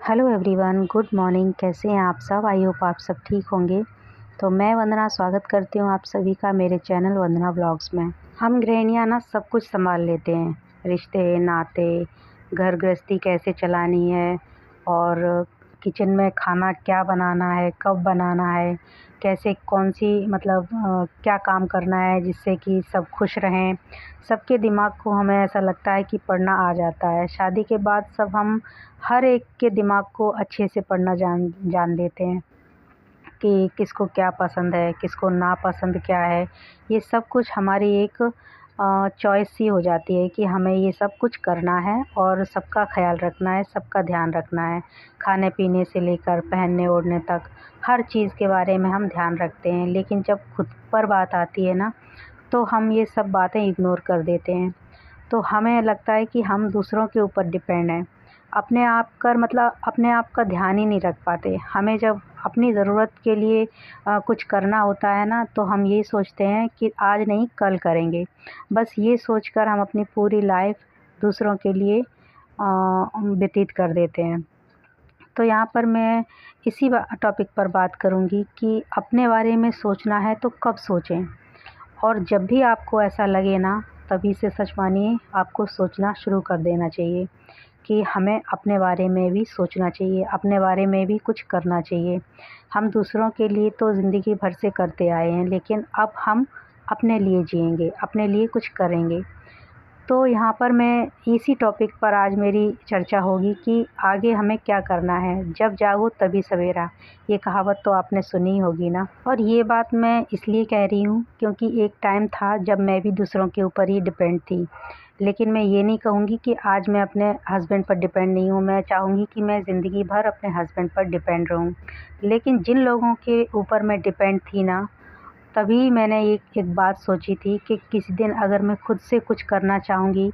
Hello everyone, good morning. कैसे हैं आप सब? आई होप आप सब ठीक होंगे। तो मैं वंदना स्वागत करती हूँ आप सभी का मेरे चैनल वंदना ब्लॉग्स में। हम गृहिणियाँ ना सब कुछ संभाल लेते हैं, रिश्ते नाते, घर गृहस्थी कैसे चलानी है और किचन में खाना क्या बनाना है, कब बनाना है, कैसे कौन सी क्या काम करना है जिससे कि सब खुश रहें। सबके दिमाग को हमें ऐसा लगता है कि पढ़ना आ जाता है। शादी के बाद सब हम हर एक के दिमाग को अच्छे से पढ़ना जान जान लेते हैं कि किसको क्या पसंद है, किसको नापसंद क्या है। ये सब कुछ हमारी एक चॉइस सी हो जाती है कि हमें ये सब कुछ करना है और सबका ख़्याल रखना है, सबका ध्यान रखना है। खाने-पीने से लेकर पहनने-ओढ़ने तक हर चीज़ के बारे में हम ध्यान रखते हैं। लेकिन जब खुद पर बात आती है ना, तो हम ये सब बातें इग्नोर कर देते हैं। तो हमें लगता है कि हम दूसरों के ऊपर डिपेंड हैं। अपने आप का ध्यान ही नहीं रख पाते। हमें जब अपनी ज़रूरत के लिए कुछ करना होता है ना, तो हम ये सोचते हैं कि आज नहीं कल करेंगे। बस ये सोचकर हम अपनी पूरी लाइफ़ दूसरों के लिए व्यतीत कर देते हैं। तो यहाँ पर मैं इसी टॉपिक पर बात करूँगी कि अपने बारे में सोचना है तो कब सोचें। और जब भी आपको ऐसा लगे ना, तभी से सच मानिए आपको सोचना शुरू कर देना चाहिए कि हमें अपने बारे में भी सोचना चाहिए, अपने बारे में भी कुछ करना चाहिए। हम दूसरों के लिए तो ज़िंदगी भर से करते आए हैं, लेकिन अब हम अपने लिए जिएँगे, अपने लिए कुछ करेंगे। तो यहाँ पर मैं इसी टॉपिक पर आज मेरी चर्चा होगी कि आगे हमें क्या करना है। जब जागो तभी सवेरा, ये कहावत तो आपने सुनी होगी ना। और ये बात मैं इसलिए कह रही हूँ क्योंकि एक टाइम था जब मैं भी दूसरों के ऊपर ही डिपेंड थी। लेकिन मैं ये नहीं कहूँगी कि आज मैं अपने हस्बैंड पर डिपेंड नहीं हूँ। मैं चाहूँगी कि मैं ज़िंदगी भर अपने हस्बैंड पर डिपेंड रहूँ। लेकिन जिन लोगों के ऊपर मैं डिपेंड थी ना, तभी मैंने एक बात सोची थी कि किसी दिन अगर मैं खुद से कुछ करना चाहूँगी,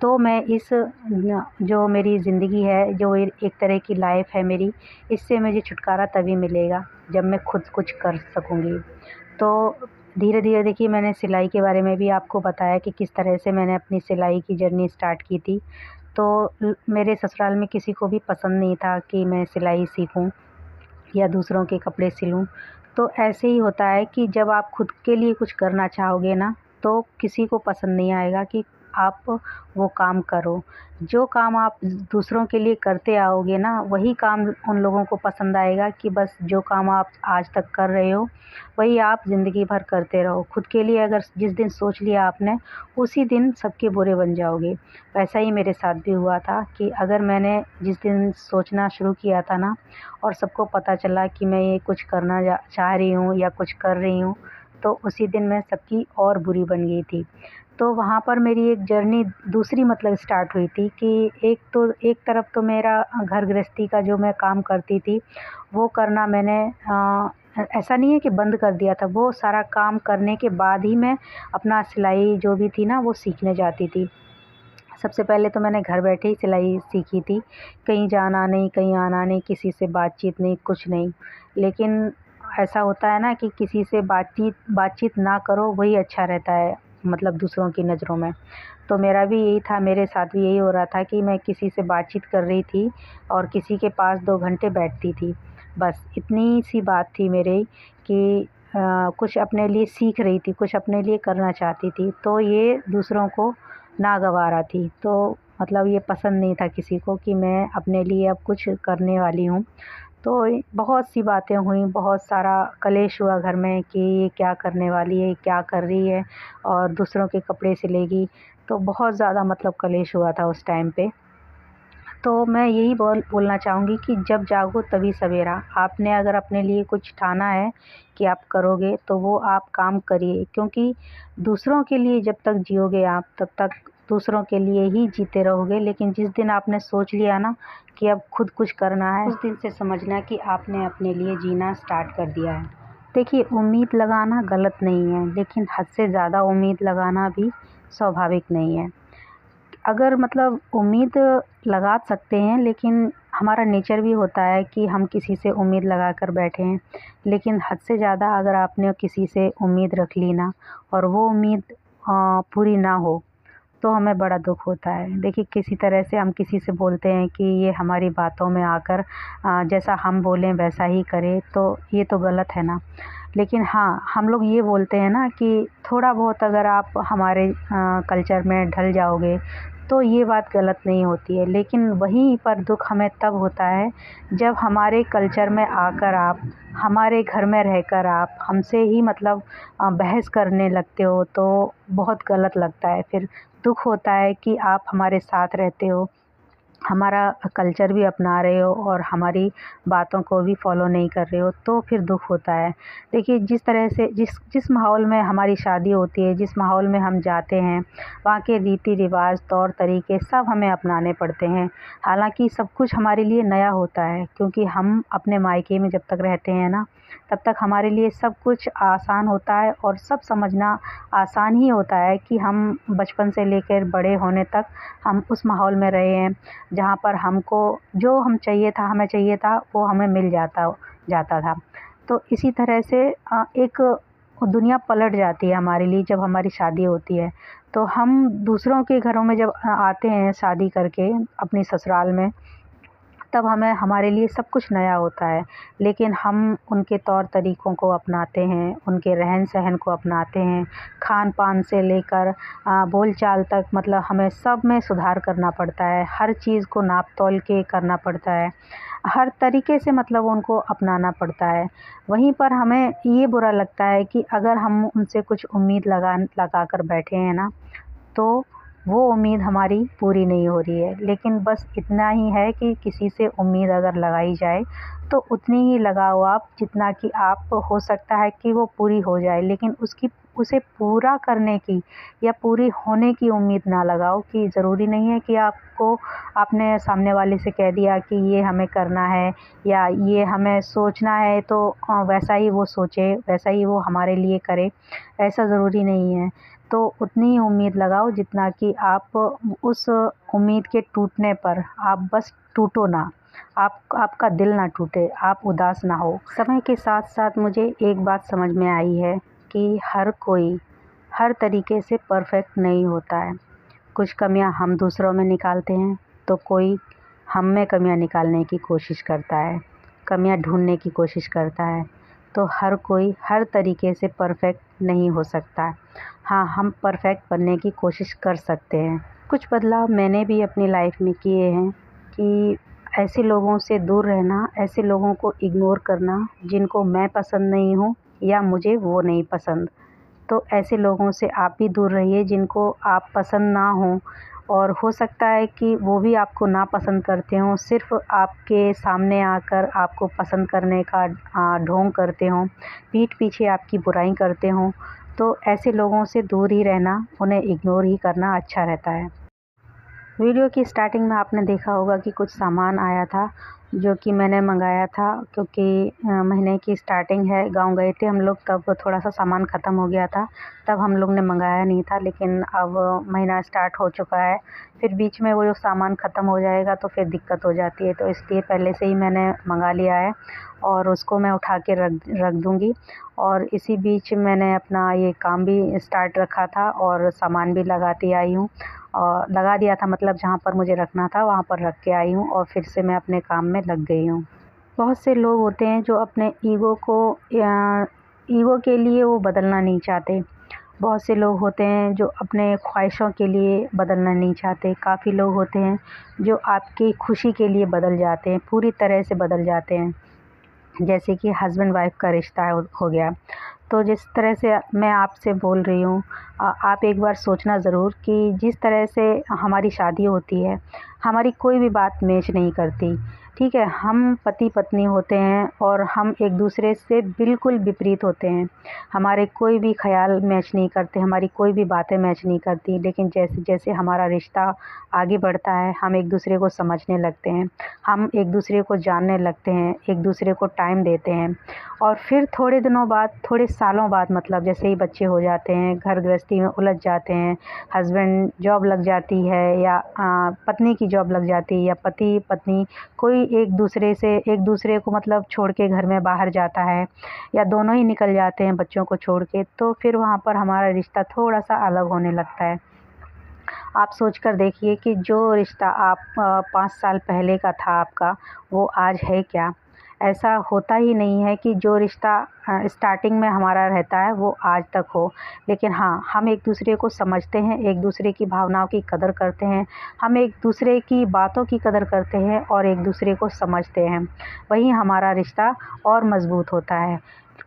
तो मैं जो मेरी ज़िंदगी है, जो एक तरह की लाइफ़ है मेरी, इससे मुझे छुटकारा तभी मिलेगा जब मैं खुद कुछ कर सकूँगी। तो धीरे-धीरे देखिए, मैंने सिलाई के बारे में भी आपको बताया कि किस तरह से मैंने अपनी सिलाई की जर्नी स्टार्ट की थी। तो मेरे ससुराल में किसी को भी पसंद नहीं था कि मैं सिलाई सीखूँ या दूसरों के कपड़े सिलूँ। तो ऐसे ही होता है कि जब आप खुद के लिए कुछ करना चाहोगे ना, तो किसी को पसंद नहीं आएगा कि आप वो काम करो। जो काम आप दूसरों के लिए करते आओगे ना, वही काम उन लोगों को पसंद आएगा कि बस जो काम आप आज तक कर रहे हो, वही आप ज़िंदगी भर करते रहो। खुद के लिए अगर जिस दिन सोच लिया आपने, उसी दिन सबके बुरे बन जाओगे। वैसा ही मेरे साथ भी हुआ था कि अगर मैंने जिस दिन सोचना शुरू किया था ना, और सबको पता चला कि मैं ये कुछ करना चाह रही हूँ या कुछ कर रही हूँ, तो उसी दिन मैं सबकी और बुरी बन गई थी। तो वहाँ पर मेरी एक जर्नी दूसरी स्टार्ट हुई थी कि एक तरफ तो मेरा घर गृहस्थी का जो मैं काम करती थी, वो करना मैंने ऐसा नहीं है कि बंद कर दिया था। वो सारा काम करने के बाद ही मैं अपना सिलाई जो भी थी ना, वो सीखने जाती थी। सबसे पहले तो मैंने घर बैठे ही सिलाई सीखी थी। कहीं जाना नहीं, कहीं आना नहीं, किसी से बातचीत नहीं, कुछ नहीं। लेकिन ऐसा होता है ना कि किसी से बातचीत ना करो, वही अच्छा रहता है, दूसरों की नज़रों में। तो मेरा भी यही था, मेरे साथ भी यही हो रहा था कि मैं किसी से बातचीत कर रही थी और किसी के पास 2 घंटे बैठती थी। बस इतनी सी बात थी मेरी कि कुछ अपने लिए सीख रही थी, कुछ अपने लिए करना चाहती थी। तो ये दूसरों को नागवारा थी। तो ये पसंद नहीं था किसी को कि मैं अपने लिए अब कुछ करने वाली हूँ। तो बहुत सी बातें हुई, बहुत सारा कलेश हुआ घर में कि ये क्या करने वाली है, क्या कर रही है और दूसरों के कपड़े सिलेगी। तो बहुत ज़्यादा कलेश हुआ था उस टाइम पे। तो मैं यही बोलना चाहूँगी कि जब जागो तभी सवेरा। आपने अगर अपने लिए कुछ ठाना है कि आप करोगे, तो वो आप काम करिए, क्योंकि दूसरों के लिए जब तक जियोगे आप, तब तक दूसरों के लिए ही जीते रहोगे। लेकिन जिस दिन आपने सोच लिया ना कि अब खुद कुछ करना है, उस दिन से समझना कि आपने अपने लिए जीना स्टार्ट कर दिया है। देखिए, उम्मीद लगाना गलत नहीं है, लेकिन हद से ज़्यादा उम्मीद लगाना भी स्वाभाविक नहीं है। अगर उम्मीद लगा सकते हैं, लेकिन हमारा नेचर भी होता है कि हम किसी से उम्मीद लगा कर बैठे हैं। लेकिन हद से ज़्यादा अगर आपने किसी से उम्मीद रख ली ना, और वो उम्मीद पूरी ना हो, तो हमें बड़ा दुख होता है। देखिए किसी तरह से हम किसी से बोलते हैं कि ये हमारी बातों में आकर जैसा हम बोलें वैसा ही करे, तो ये तो गलत है ना। लेकिन हाँ, हम लोग ये बोलते हैं ना कि थोड़ा बहुत अगर आप हमारे कल्चर में ढल जाओगे तो ये बात गलत नहीं होती है। लेकिन वहीं पर दुख हमें तब होता है जब हमारे कल्चर में आकर आप, हमारे घर में रहकर आप हमसे ही मतलब बहस करने लगते हो, तो बहुत गलत लगता है। फिर दुख होता है कि आप हमारे साथ रहते हो, हमारा कल्चर भी अपना रहे हो और हमारी बातों को भी फॉलो नहीं कर रहे हो, तो फिर दुख होता है। देखिए जिस तरह से जिस जिस माहौल में हमारी शादी होती है, जिस माहौल में हम जाते हैं, वहाँ के रीति रिवाज, तौर तरीके सब हमें अपनाने पड़ते हैं। हालांकि सब कुछ हमारे लिए नया होता है, क्योंकि हम अपने मायके में जब तक रहते हैं ना, तब तक हमारे लिए सब कुछ आसान होता है और सब समझना आसान ही होता है कि हम बचपन से लेकर बड़े होने तक हम उस माहौल में रहे हैं जहाँ पर हमको जो हमें चाहिए था वो हमें मिल जाता जाता था। तो इसी तरह से एक दुनिया पलट जाती है हमारे लिए जब हमारी शादी होती है। तो हम दूसरों के घरों में जब आते हैं शादी करके अपनी ससुराल में, तब हमें हमारे लिए सब कुछ नया होता है। लेकिन हम उनके तौर तरीक़ों को अपनाते हैं, उनके रहन-सहन को अपनाते हैं, खान-पान से लेकर बोल-चाल तक, मतलब हमें सब में सुधार करना पड़ता है। हर चीज़ को नाप-तोल के करना पड़ता है। हर तरीके से मतलब उनको अपनाना पड़ता है। वहीं पर हमें ये बुरा लगता है कि अगर हम उनसे कुछ उम्मीद लगा कर बैठे हैं ना, तो वो उम्मीद हमारी पूरी नहीं हो रही है। लेकिन बस इतना ही है कि किसी से उम्मीद अगर लगाई जाए तो उतनी ही लगाओ आप जितना कि आप, हो सकता है कि वो पूरी हो जाए, लेकिन उसे पूरा करने की या पूरी होने की उम्मीद ना लगाओ। कि ज़रूरी नहीं है कि आपने सामने वाले से कह दिया कि ये हमें करना है या ये हमें सोचना है, तो वैसा ही वो सोचे, वैसा ही वो हमारे लिए करे, ऐसा ज़रूरी नहीं है। तो उतनी ही उम्मीद लगाओ जितना कि आप, उस उम्मीद के टूटने पर आप बस टूटो ना, आपका दिल ना टूटे, आप उदास ना हो। समय के साथ-साथ मुझे एक बात समझ में आई है कि हर कोई हर तरीके से परफ़ेक्ट नहीं होता है। कुछ कमियां हम दूसरों में निकालते हैं, तो कोई हम में कमियां निकालने की कोशिश करता है, कमियां ढूंढने की कोशिश करता है। तो हर कोई हर तरीके से परफ़ेक्ट नहीं हो सकता। हाँ, हम परफ़ेक्ट बनने की कोशिश कर सकते हैं। कुछ बदलाव मैंने भी अपनी लाइफ में किए हैं कि ऐसे लोगों से दूर रहना, ऐसे लोगों को इग्नोर करना जिनको मैं पसंद नहीं हूँ या मुझे वो नहीं पसंद। तो ऐसे लोगों से आप भी दूर रहिए जिनको आप पसंद ना हों, और हो सकता है कि वो भी आपको नापसंद करते हों, सिर्फ़ आपके सामने आकर आपको पसंद करने का ढोंग करते हों, पीठ पीछे आपकी बुराई करते हों। तो ऐसे लोगों से दूर ही रहना, उन्हें इग्नोर ही करना अच्छा रहता है। वीडियो की स्टार्टिंग में आपने देखा होगा कि कुछ सामान आया था जो कि मैंने मंगाया था, क्योंकि महीने की स्टार्टिंग है, गांव गए थे हम लोग, तब थोड़ा सा सामान ख़त्म हो गया था, तब हम लोग ने मंगाया नहीं था। लेकिन अब महीना स्टार्ट हो चुका है, फिर बीच में वो जो सामान ख़त्म हो जाएगा तो फिर दिक्कत हो जाती है, तो इसलिए पहले से ही मैंने मंगा लिया है और उसको मैं उठा के रख रख दूँगी। और इसी बीच मैंने अपना ये काम भी स्टार्ट रखा था और सामान भी लगाती आई हूँ, और लगा दिया था, मतलब जहाँ पर मुझे रखना था वहाँ पर रख के आई हूँ और फिर से मैं अपने काम में लग गई हूँ। बहुत से लोग होते हैं जो अपने ईगो को, या ईगो के लिए वो बदलना नहीं चाहते। बहुत से लोग होते हैं जो अपने ख्वाहिशों के लिए बदलना नहीं चाहते। काफ़ी लोग होते हैं जो आपकी खुशी के लिए बदल जाते हैं, पूरी तरह से बदल जाते हैं। जैसे कि हस्बैंड वाइफ का रिश्ता हो गया। तो जिस तरह से मैं आपसे बोल रही हूँ, आप एक बार सोचना ज़रूर कि जिस तरह से हमारी शादी होती है, हमारी कोई भी बात मैच नहीं करती, ठीक है? हम पति-पत्नी होते हैं और हम एक दूसरे से बिल्कुल विपरीत होते हैं। हमारे कोई भी ख़्याल मैच नहीं करते, हमारी कोई भी बातें मैच नहीं करती। लेकिन जैसे-जैसे हमारा रिश्ता आगे बढ़ता है, हम एक दूसरे को समझने लगते हैं, हम एक दूसरे को जानने लगते हैं, एक दूसरे को टाइम देते हैं। और फिर थोड़े दिनों बाद, थोड़े सालों बाद, मतलब जैसे ही बच्चे हो जाते हैं, घर गृहस्थी में उलझ जाते हैं, हस्बैंड जॉब लग जाती है या पत्नी की जॉब लग जाती है, या पति पत्नी कोई एक दूसरे को मतलब छोड़ के घर में बाहर जाता है, या दोनों ही निकल जाते हैं बच्चों को छोड़ के, तो फिर वहाँ पर हमारा रिश्ता थोड़ा सा अलग होने लगता है। आप सोच कर देखिए कि जो रिश्ता आप 5 साल पहले का था आपका, वो आज है क्या? ऐसा होता ही नहीं है कि जो रिश्ता स्टार्टिंग में हमारा रहता है वो आज तक हो। लेकिन हाँ, हम एक-दूसरे को समझते हैं, एक-दूसरे की भावनाओं की कदर करते हैं, हम एक-दूसरे की बातों की कदर करते हैं और एक-दूसरे को समझते हैं। वहीं हमारा रिश्ता और मज़बूत होता है।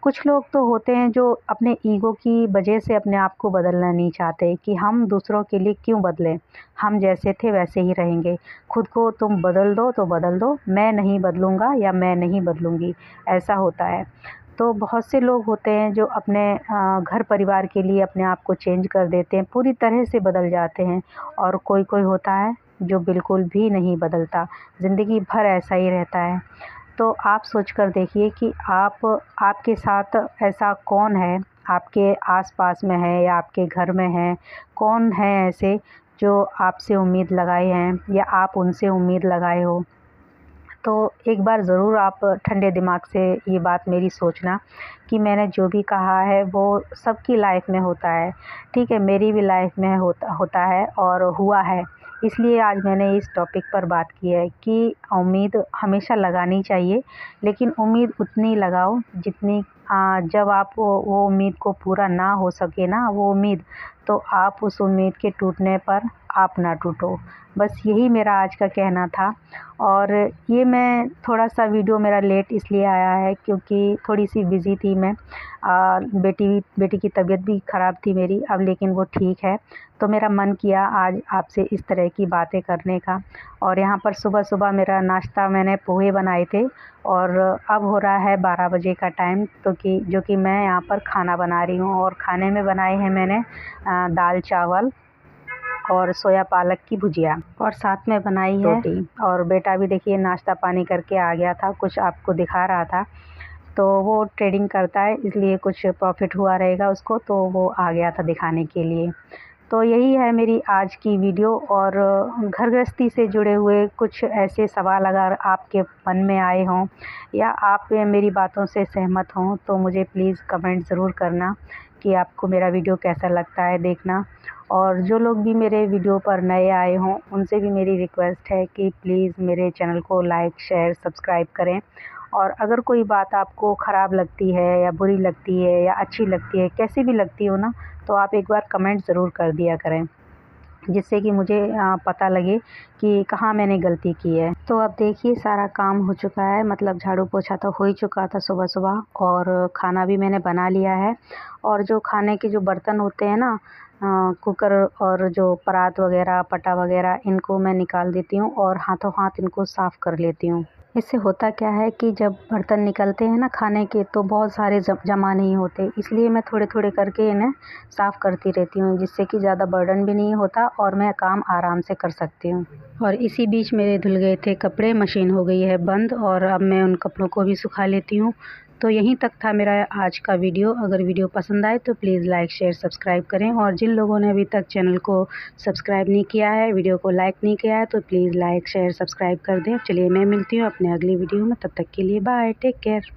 कुछ लोग तो होते हैं जो अपने ईगो की वजह से अपने आप को बदलना नहीं चाहते कि हम दूसरों के लिए क्यों बदलें, हम जैसे थे वैसे ही रहेंगे। खुद को तुम बदल दो तो बदल दो, मैं नहीं बदलूँगा या मैं नहीं बदलूँगी, ऐसा होता है। तो बहुत से लोग होते हैं जो अपने घर परिवार के लिए अपने आप को चेंज कर देते हैं, पूरी तरह से बदल जाते हैं। और कोई-कोई होता है जो बिल्कुल भी नहीं बदलता, ज़िंदगी भर ऐसा ही रहता है। तो आप सोच कर देखिए कि आपके साथ ऐसा कौन है, आपके आस-पास में है या आपके घर में है, कौन है ऐसे जो आपसे उम्मीद लगाए हैं या आप उनसे उम्मीद लगाए हो? तो एक बार ज़रूर आप ठंडे दिमाग से ये बात मेरी सोचना कि मैंने जो भी कहा है वो सबकी लाइफ़ में होता है, ठीक है? मेरी भी लाइफ़ में होता होता है और हुआ है। इसलिए आज मैंने इस टॉपिक पर बात की है कि उम्मीद हमेशा लगानी चाहिए, लेकिन उम्मीद उतनी लगाओ जितनी जब आप वो उम्मीद को पूरा ना हो सके ना वो उम्मीद, तो आप उस उम्मीद के टूटने पर आप ना टूटो। बस यही मेरा आज का कहना था। और ये मैं थोड़ा-सा वीडियो मेरा लेट इसलिए आया है क्योंकि थोड़ी-सी बिज़ी थी मैं। बेटी की तबीयत भी ख़राब थी मेरी, अब लेकिन वो ठीक है। तो मेरा मन किया आज आपसे इस तरह की बातें करने का। और यहाँ पर सुबह-सुबह मेरा नाश्ता मैंने पोहे बनाए थे और अब हो रहा है 12 बजे का टाइम, तो जो कि मैं यहाँ पर खाना बना रही हूँ। और खाने में बनाए हैं मैंने दाल-चावल और सोया पालक की भुजिया और साथ में बनाई है रोटी। और बेटा भी देखिए नाश्ता पानी करके आ गया था, कुछ आपको दिखा रहा था। तो वो ट्रेडिंग करता है इसलिए कुछ प्रॉफ़िट हुआ रहेगा उसको, तो वो आ गया था दिखाने के लिए। तो यही है मेरी आज की वीडियो। और घर गृहस्थी से जुड़े हुए कुछ ऐसे सवाल अगर आपके मन में आए हों या आप मेरी बातों से सहमत हों तो मुझे प्लीज़ कमेंट ज़रूर करना कि आपको मेरा वीडियो कैसा लगता है देखना। और जो लोग भी मेरे वीडियो पर नए आए हों उनसे भी मेरी रिक्वेस्ट है कि प्लीज़ मेरे चैनल को लाइक, शेयर, सब्सक्राइब करें। और अगर कोई बात आपको ख़राब लगती है या बुरी लगती है या अच्छी लगती है, कैसी भी लगती हो ना, तो आप एक बार कमेंट ज़रूर कर दिया करें, जिससे कि मुझे पता लगे कि कहाँ मैंने गलती की है। तो अब देखिए सारा काम हो चुका है, मतलब झाड़ू पोछा तो हो ही चुका था सुबह-सुबह और खाना भी मैंने बना लिया है। और जो खाने के जो बर्तन होते हैं ना, कुकर और जो परात वग़ैरह, पटा वग़ैरह, इनको मैं निकाल देती हूँ और हाथों-हाथ इनको साफ़ कर लेती हूँ। इससे होता क्या है कि जब बर्तन निकलते हैं ना खाने के तो बहुत सारे जमा नहीं होते, इसलिए मैं थोड़े-थोड़े करके इन्हें साफ़ करती रहती हूँ, जिससे कि ज़्यादा बर्डन भी नहीं होता और मैं काम आराम से कर सकती हूँ। और इसी बीच मेरे धुल गए थे कपड़े, मशीन हो गई है बंद और अब मैं उन कपड़ों को भी सुखा लेती हूँ। तो यहीं तक था मेरा आज का वीडियो। अगर वीडियो पसंद आए तो प्लीज़ लाइक, शेयर, सब्सक्राइब करें। और जिन लोगों ने अभी तक चैनल को सब्सक्राइब नहीं किया है, वीडियो को लाइक नहीं किया है, तो प्लीज़ लाइक, शेयर, सब्सक्राइब कर दें। चलिए मैं मिलती हूँ अपने अगली वीडियो में, तब तक के लिए बाय, टेक केयर।